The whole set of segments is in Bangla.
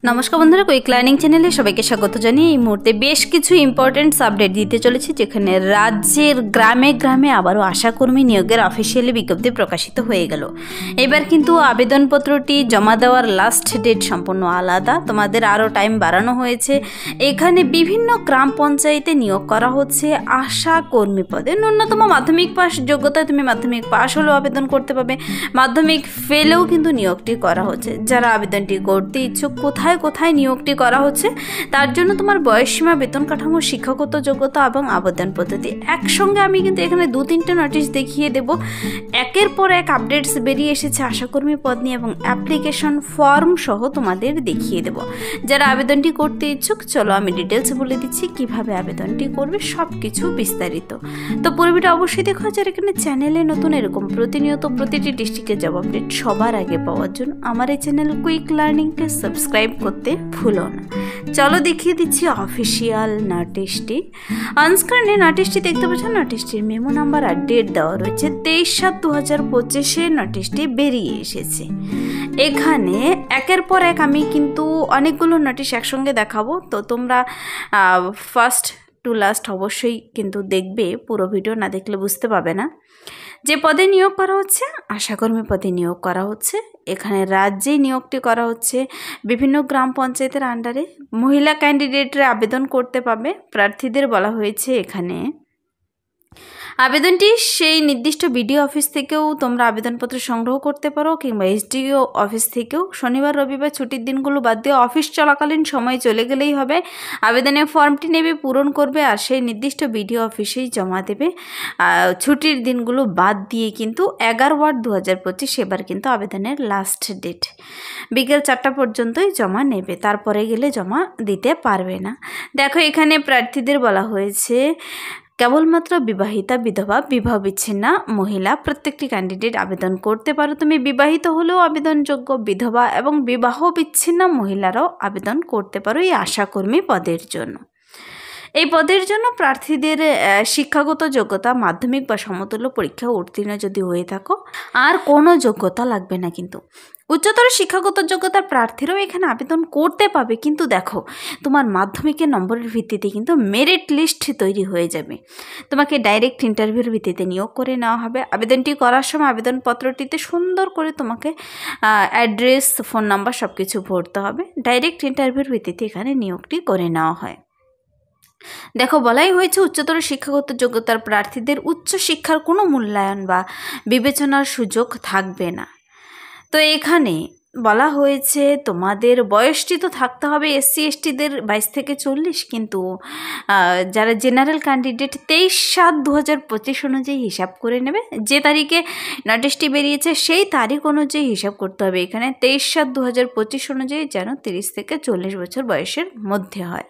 নমস্কার বন্ধুরা, কুইক লার্নিং চ্যানেলে সবাইকে স্বাগত জানিয়ে এই মুহূর্তে বেশ কিছু ইম্পর্টেন্ট আপডেট দিতে চলেছি, যেখানে রাজ্যের গ্রামে গ্রামে আবারও আশাকর্মী নিয়োগের অফিসিয়ালি বিজ্ঞপ্তি প্রকাশিত হয়ে গেল। এবার কিন্তু আবেদনপত্রটি জমা দেওয়ার লাস্ট ডেট সম্পূর্ণ আলাদা, তোমাদের আরও টাইম বাড়ানো হয়েছে। এখানে বিভিন্ন গ্রাম পঞ্চায়েতে নিয়োগ করা হচ্ছে আশাকর্মী পদে। ন্যূনতম মাধ্যমিক পাস যোগ্যতায় তুমি মাধ্যমিক পাস হলেও আবেদন করতে পারবে, মাধ্যমিক ফেলেও কিন্তু নিয়োগটি করা হচ্ছে। যারা আবেদনটি করতে ইচ্ছুক, কোথায় কোথায় নিয়োগটি করা হচ্ছে তার জন্য তোমার বয়সসীমা, বেতন কাঠামো, শিক্ষাগত যোগ্যতা এবং আবেদন পদ্ধতি একসঙ্গে আমি কিন্তু এখানে 2-3টে নোটিশ দেখিয়ে দেব। একের পর এক আপডেটস বেরিয়ে এসেছে আশাকর্মী পদ নিয়ে এবং অ্যাপ্লিকেশন ফর্ম সহ তোমাদের দেখিয়ে দেব। যারা আবেদনটি করতে ইচ্ছুক, চলো আমি ডিটেলস বলে দিচ্ছি কিভাবে আবেদনটি করবে, সব কিছু বিস্তারিত। তো পুরোটা অবশ্যই দেখো। যারা এখানে চ্যানেলে নতুন, এরকম প্রতিনিয়ত প্রতিটি ডিস্ট্রিক্টের জব আপডেট সবার আগে পাওয়ার জন্য আমার এই চ্যানেল কুইক লার্নিংকে সাবস্ক্রাইব করতে ভুলো না। চলো দেখিয়ে দিচ্ছি অফিসিয়াল নোটিশটি। অনস্ক্রিনে নোটিশটি দেখতে পাচ্ছ, নোটিশটির মেমো নাম্বার আর ডেট দেওয়া রয়েছে। 23/7/2025 নোটিশটি বেরিয়ে এসেছে। এখানে একের পর এক আমি কিন্তু অনেকগুলো নোটিশ একসঙ্গে দেখাবো, তো তোমরা ফার্স্ট টু লাস্ট অবশ্যই কিন্তু দেখবে, পুরো ভিডিও না দেখলে বুঝতে পারবে না। যে পদে নিয়োগ করা হচ্ছে, আশাকর্মী পদে নিয়োগ করা হচ্ছে। এখানে রাজ্যে নিয়োগটি করা হচ্ছে বিভিন্ন গ্রাম পঞ্চায়েতের আন্ডারে। মহিলা ক্যান্ডিডেটরা আবেদন করতে পারবে। প্রার্থীদের বলা হয়েছে এখানে আবেদনটি সেই নির্দিষ্ট বিডিও অফিস থেকেও তোমরা আবেদনপত্র সংগ্রহ করতে পারো, কিংবা এসডিও অফিস থেকেও। শনিবার রবিবার ছুটির দিনগুলো বাদ দিয়ে অফিস চলাকালীন সময় চলে গেলেই হবে। আবেদনের ফর্মটি নেবে, পূরণ করবে আর সেই নির্দিষ্ট বিডিও অফিসেই জমা দেবে। ছুটির দিনগুলো বাদ দিয়ে কিন্তু 11/8/2025 এবার কিন্তু আবেদনের লাস্ট ডেট। বিকেল 4টা পর্যন্তই জমা নেবে, তারপরে গেলে জমা দিতে পারবে না। দেখো এখানে প্রার্থীদের বলা হয়েছে কেবলমাত্র বিবাহিতা, বিধবা, বিবাহ বিচ্ছিন্না মহিলা প্রত্যেকটি ক্যান্ডিডেট আবেদন করতে পারো। তুমি বিবাহিত হলেও আবেদনযোগ্য, বিধবা এবং বিবাহ বিচ্ছিন্না মহিলারাও আবেদন করতে পারো এই আশাকর্মী পদের জন্য। এই পদের জন্য প্রার্থীদের শিক্ষাগত যোগ্যতা মাধ্যমিক বা সমতুল্য পরীক্ষা উত্তীর্ণ যদি হয়ে থাকো, আর কোনো যোগ্যতা লাগবে না। কিন্তু উচ্চতর শিক্ষাগত যোগ্যতার প্রার্থীরাও এখানে আবেদন করতে পাবে। কিন্তু দেখো, তোমার মাধ্যমিকের নম্বরের ভিত্তিতে কিন্তু মেরিট লিস্ট তৈরি হয়ে যাবে। তোমাকে ডাইরেক্ট ইন্টারভিউর ভিত্তিতে নিয়োগ করে নেওয়া হবে। আবেদনটি করার সময় আবেদনপত্রটিতে সুন্দর করে তোমাকে অ্যাড্রেস, ফোন নাম্বার সব কিছু ভরতে হবে। ডাইরেক্ট ইন্টারভিউর ভিত্তিতে এখানে নিয়োগটি করে নেওয়া হয়। দেখো বলাই হয়েছে উচ্চতর শিক্ষাগত যোগ্যতার প্রার্থীদের উচ্চশিক্ষার কোনো মূল্যায়ন বা বিবেচনার সুযোগ থাকবে না। তো এখানে বলা হয়েছে তোমাদের বয়সটি তো থাকতে হবে SC STদের 22 থেকে 40, কিন্তু যারা জেনারেল ক্যান্ডিডেট 23/7/2025 অনুযায়ী হিসাব করে নেবে। যে তারিখে নোটিশটি বেরিয়েছে সেই তারিখ অনুযায়ী হিসাব করতে হবে। এখানে 23/7/2025 অনুযায়ী যেন 30 থেকে 40 বছর বয়সের মধ্যে হয়।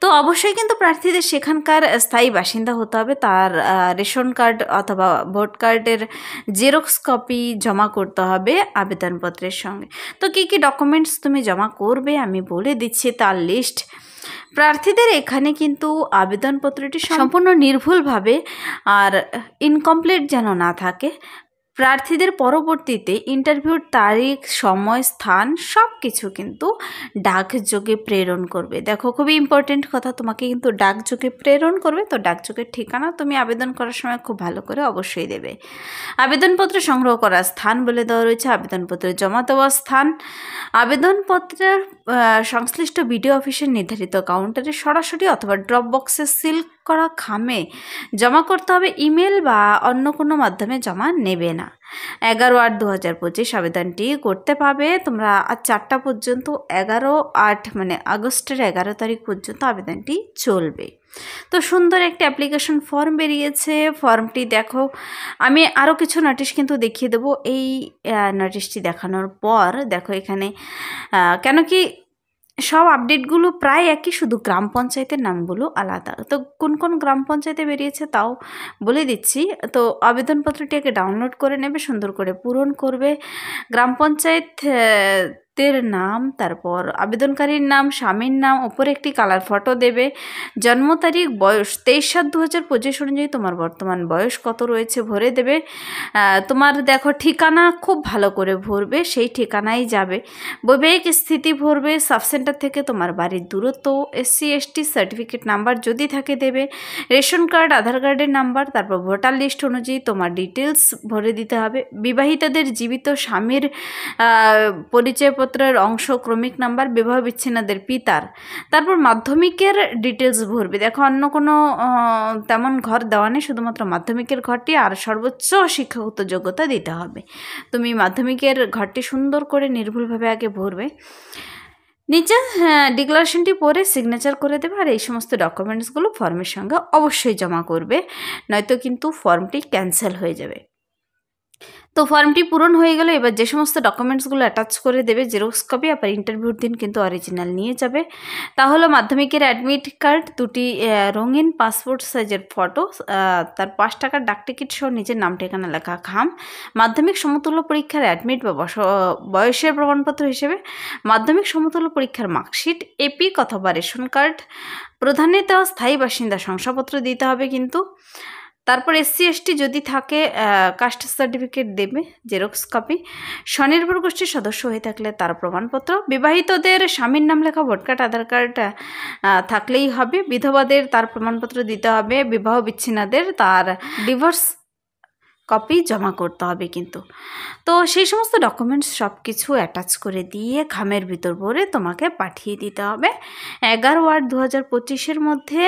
তো অবশ্যই কিন্তু প্রার্থীদের সেখানকার স্থায়ী বাসিন্দা হতে হবে। তার রেশন কার্ড অথবা ভোট কার্ডের জেরক্স কপি জমা করতে হবে আবেদনপত্রের সঙ্গে। তো কী কী ডকুমেন্টস তুমি জমা করবে আমি বলে দিচ্ছি তার লিস্ট। প্রার্থীদের এখানে কিন্তু আবেদনপত্রটি সম্পূর্ণ নির্ভুলভাবে আর ইনকমপ্লিট যেন না থাকে। প্রার্থীদের পরবর্তীতে ইন্টারভিউর তারিখ, সময়, স্থান সব কিছু কিন্তু ডাকযোগে প্রেরণ করবে। দেখো খুবই ইম্পর্টেন্ট কথা, তোমাকে কিন্তু ডাকযোগে প্রেরণ করবে। তো ডাকযোগের ঠিকানা তুমি আবেদন করার সময় খুব ভালো করে অবশ্যই দেবে। আবেদনপত্র সংগ্রহ করার স্থান বলে দেওয়া রয়েছে, আবেদনপত্র জমা দেওয়ার স্থান, আবেদনপত্রের সংশ্লিষ্ট বিডিও অফিসের নির্ধারিত কাউন্টারে সরাসরি অথবা ড্রপ বক্সে সিল করা খামে জমা করতে হবে। ইমেল বা অন্য কোনো মাধ্যমে জমা নেবে না। 11/8/2025 আবেদনটি করতে পাবে তোমরা। আর 4টা পর্যন্ত 11/8 মানে আগস্টের 11 তারিখ পর্যন্ত আবেদনটি চলবে। তো সুন্দর একটা অ্যাপ্লিকেশন ফর্ম বেরিয়েছে। ফর্মটি দেখো, আমি আরও কিছু নোটিশ কিন্তু দেখিয়ে দেবো এই নোটিশটি দেখানোর পর। দেখো এখানে কেন কি সব আপডেটগুলো প্রায় একই, শুধু গ্রাম পঞ্চায়েতের নামগুলো আলাদা। তো কোন কোন গ্রাম পঞ্চায়েতে বেরিয়েছে তাও বলে দিচ্ছি। তো আবেদনপত্রটি আগে ডাউনলোড করে নেবে, সুন্দর করে পূরণ করবে। গ্রাম পঞ্চায়েত তের নাম, তারপর আবেদনকারীর নাম, স্বামীর নাম, ওপরে একটি কালার ফটো দেবে, জন্ম তারিখ, বয়স 23/7/2025 অনুযায়ী তোমার বর্তমান বয়স কত রয়েছে ভরে দেবে। তোমার দেখো ঠিকানা খুব ভালো করে ভরবে, সেই ঠিকানায় যাবে। বৈবাহিক স্থিতি ভরবে, সাবসেন্টার থেকে তোমার বাড়ির দূরত্ব, SC ST সার্টিফিকেট নাম্বার যদি থাকে দেবে, রেশন কার্ড, আধার কার্ডের নাম্বার, তারপর ভোটার লিস্ট অনুযায়ী তোমার ডিটেলস ভরে দিতে হবে। বিবাহিতাদের জীবিত স্বামীর পরিচয়পত্রের অংশ, ক্রমিক নাম্বার, বিবাহ বিচ্ছিন্নদের পিতার, তারপর মাধ্যমিকের ডিটেলস ভরবে। দেখো অন্য কোনো তেমন ঘর দেওয়া নেই, শুধুমাত্র মাধ্যমিকের ঘরটি আর সর্বোচ্চ শিক্ষাগত যোগ্যতা দিতে হবে। তুমি মাধ্যমিকের ঘরটি সুন্দর করে নির্ভুলভাবে আগে ভরবে, নিচে ডিক্লারেশনটি পড়ে সিগনেচার করে দেবে। আর এই সমস্ত ডকুমেন্টসগুলো ফর্মের সঙ্গে অবশ্যই জমা করবে, নয়তো কিন্তু ফর্মটি ক্যান্সেল হয়ে যাবে। তো ফর্মটি পূরণ হয়ে গেলে এবার যে সমস্ত ডকুমেন্টসগুলো অ্যাটাচ করে দেবে, জেরক্স কপি, আবার ইন্টারভিউর দিন কিন্তু অরিজিনাল নিয়ে যাবে। তাহলে মাধ্যমিকের অ্যাডমিট কার্ড, দুটি রঙিন পাসপোর্ট সাইজের ফটো, তার 5 টাকার ডাকটিকিট সহ নিজের নাম ঠিকানা লেখা খাম, মাধ্যমিক সমতুল্য পরীক্ষার অ্যাডমিট বা বয়সের প্রমাণপত্র হিসেবে মাধ্যমিক সমতুল্য পরীক্ষার মার্কশিট, এপিক অথবা রেশন কার্ড, প্রধানের দেওয়া স্থায়ী বাসিন্দা শংসাপত্র দিতে হবে কিন্তু। তারপর SC ST যদি থাকে কাস্ট সার্টিফিকেট দেবে, জেরক্স কপি, স্বনির্ভর গোষ্ঠীর সদস্য হয়ে থাকলে তার প্রমাণপত্র, বিবাহিতদের স্বামীর নাম লেখা ভোট কার্ড, আধার কার্ড থাকলেই হবে, বিধবাদের তার প্রমাণপত্র দিতে হবে, বিবাহ বিচ্ছিন্নদের তার ডিভোর্স কপি জমা করতে হবে কিন্তু। তো সেই সমস্ত ডকুমেন্টস সব কিছু অ্যাটাচ করে দিয়ে খামের ভিতর ভরে তোমাকে পাঠিয়ে দিতে হবে। 11/8/2025 মধ্যে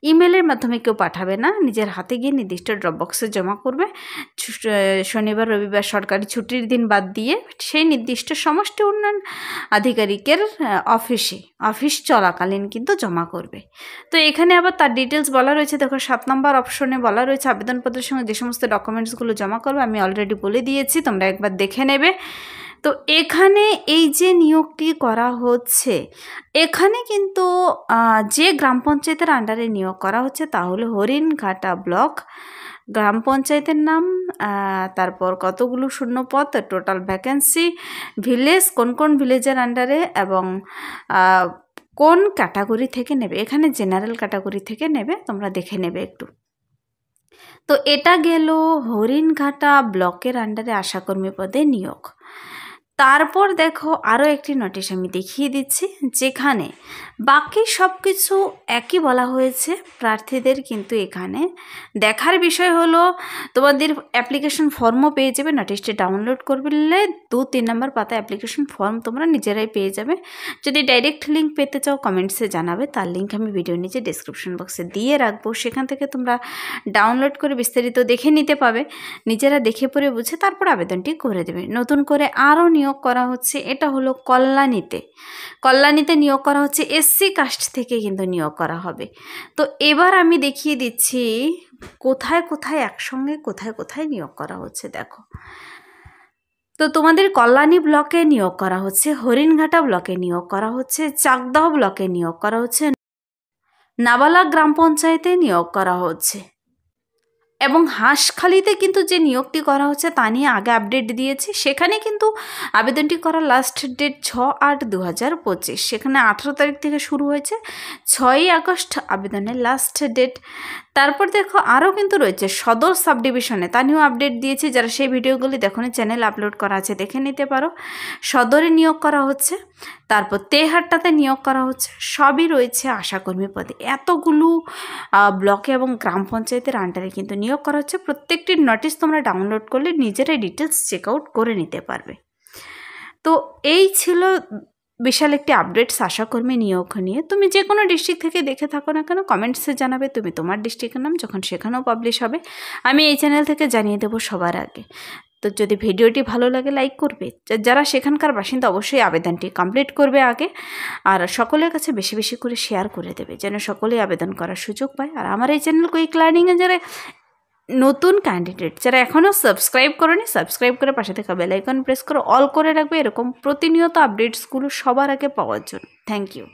ইমেলের মাধ্যমে কেউ পাঠাবে না, নিজের হাতে গিয়ে নির্দিষ্ট ড্রপবক্সে জমা করবে। শনিবার রবিবার সরকারি ছুটির দিন বাদ দিয়ে সেই নির্দিষ্ট সমষ্টি উন্নয়ন আধিকারিকের অফিস চলাকালীন কিন্তু জমা করবে। তো এখানে আবার তার ডিটেলস বলা রয়েছে, দেখো 7 নম্বর অপশনে বলা রয়েছে আবেদনপত্রের সঙ্গে যে সমস্ত ডকুমেন্টসগুলো জমা করবে, আমি অলরেডি বলে দিয়েছি, তোমরা একবার দেখে নেবে। তো এখানে এই যে নিয়োগটি করা হচ্ছে, এখানে কিন্তু যে গ্রাম পঞ্চায়েতের আন্ডারে নিয়োগ করা হচ্ছে তা হলো হরিণঘাটা ব্লক গ্রাম পঞ্চায়েতের নাম, তারপর কতগুলো শূন্যপদ, টোটাল ভ্যাকেন্সি, ভিলেজ কোন কোন ভিলেজের আন্ডারে এবং কোন ক্যাটাগরি থেকে নেবে। এখানে জেনারেল ক্যাটাগরি থেকে নেবে, তোমরা দেখে নেবে একটু। তো এটা গেল হরিণঘাটা ব্লকের আন্ডারে আশাকর্মী পদে নিয়োগ। তারপর দেখো আরও একটি নোটিশ আমি দেখিয়ে দিচ্ছি, যেখানে বাকি সব কিছু একই বলা হয়েছে প্রার্থীদের, কিন্তু এখানে দেখার বিষয় হলো তোমাদের অ্যাপ্লিকেশন ফর্মও পেয়ে যাবে। নোটিশটি ডাউনলোড করলে 2-3 নম্বর পাতা অ্যাপ্লিকেশন ফর্ম তোমরা নিজেরাই পেয়ে যাবে। যদি ডাইরেক্ট লিঙ্ক পেতে চাও কমেন্টসে জানাবে, তার লিঙ্ক আমি ভিডিও নিচে ডেসক্রিপশন বক্সে দিয়ে রাখবো, সেখান থেকে তোমরা ডাউনলোড করে বিস্তারিত দেখে নিতে পাবে, নিজেরা দেখে পড়ে বুঝে তারপর আবেদনটি করে দেবে। নতুন করে আরও নিয়োগ করা হচ্ছে, এটা হলো কল্যাণীতে নিয়োগ করা হচ্ছে, SC কাস্ট থেকে কিন্তু নিয়োগ করা হবে। তো এবার আমি দেখিয়ে দিচ্ছি কোথায় কোথায় একসঙ্গে কোথায় কোথায় নিয়োগ করা হচ্ছে। দেখো, তো তোমাদের কল্যাণী ব্লকে নিয়োগ করা হচ্ছে, হরিণঘাটা ব্লকে নিয়োগ করা হচ্ছে, চাকদাহ ব্লকে নিয়োগ করা হচ্ছে, নাবালা গ্রাম পঞ্চায়েতে নিয়োগ করা হচ্ছে এবং হাঁসখালিতে কিন্তু যে নিয়োগটি করা হচ্ছে তা নিয়ে আগে আপডেট দিয়েছি। সেখানে কিন্তু আবেদনটি করার লাস্ট ডেট 6/8/2025, সেখানে 18 তারিখ থেকে শুরু হয়েছে, 6ই আগস্ট আবেদনের লাস্ট ডেট। তারপর দেখো আরও কিন্তু রয়েছে সদর সাব ডিভিশনে, তা নিয়েও আপডেট দিয়েছি, যারা সেই ভিডিওগুলি দেখোনি চ্যানেল আপলোড করা আছে দেখে নিতে পারো। সদরে নিয়োগ করা হচ্ছে, তারপর তেহাট্টাতে নিয়োগ করা হচ্ছে, সবই রয়েছে আশাকর্মী পদে। এতগুলো ব্লকে এবং গ্রাম পঞ্চায়েতের আন্ডারে কিন্তু নিয়োগ করা হচ্ছে। প্রত্যেকটির নোটিশ তোমরা ডাউনলোড করলে নিজেরাই ডিটেলস চেক আউট করে নিতে পারবে। তো এই ছিল বিশাল একটি আপডেটস আশাকর্মী নিয়োগ নিয়ে। তুমি যে কোনো ডিস্ট্রিক্ট থেকে দেখে থাকো না কেন কমেন্টসে জানাবে তুমি তোমার ডিস্ট্রিক্টের নাম, যখন সেখানেও পাবলিশ হবে আমি এই চ্যানেল থেকে জানিয়ে দেবো সবার আগে। তো যদি ভিডিওটি ভালো লাগে লাইক করবে, যারা সেখানকার বাসিন্দা অবশ্যই আবেদনটি কমপ্লিট করবে আগে, আর সকলের কাছে বেশি বেশি করে শেয়ার করে দেবে যেন সকলেই আবেদন করার সুযোগ পায়। আর আমার এই চ্যানেল কুইক লার্নিংয়ে যারা নতুন ক্যান্ডিডেট, যারা এখনও সাবস্ক্রাইব করেনি, সাবস্ক্রাইব করে পাশে থাকা বেল আইকন প্রেস করে অল করে রাখবে, এরকম প্রতিনিয়ত আপডেটসগুলো সবার আগে পাওয়ার জন্য। Thank you.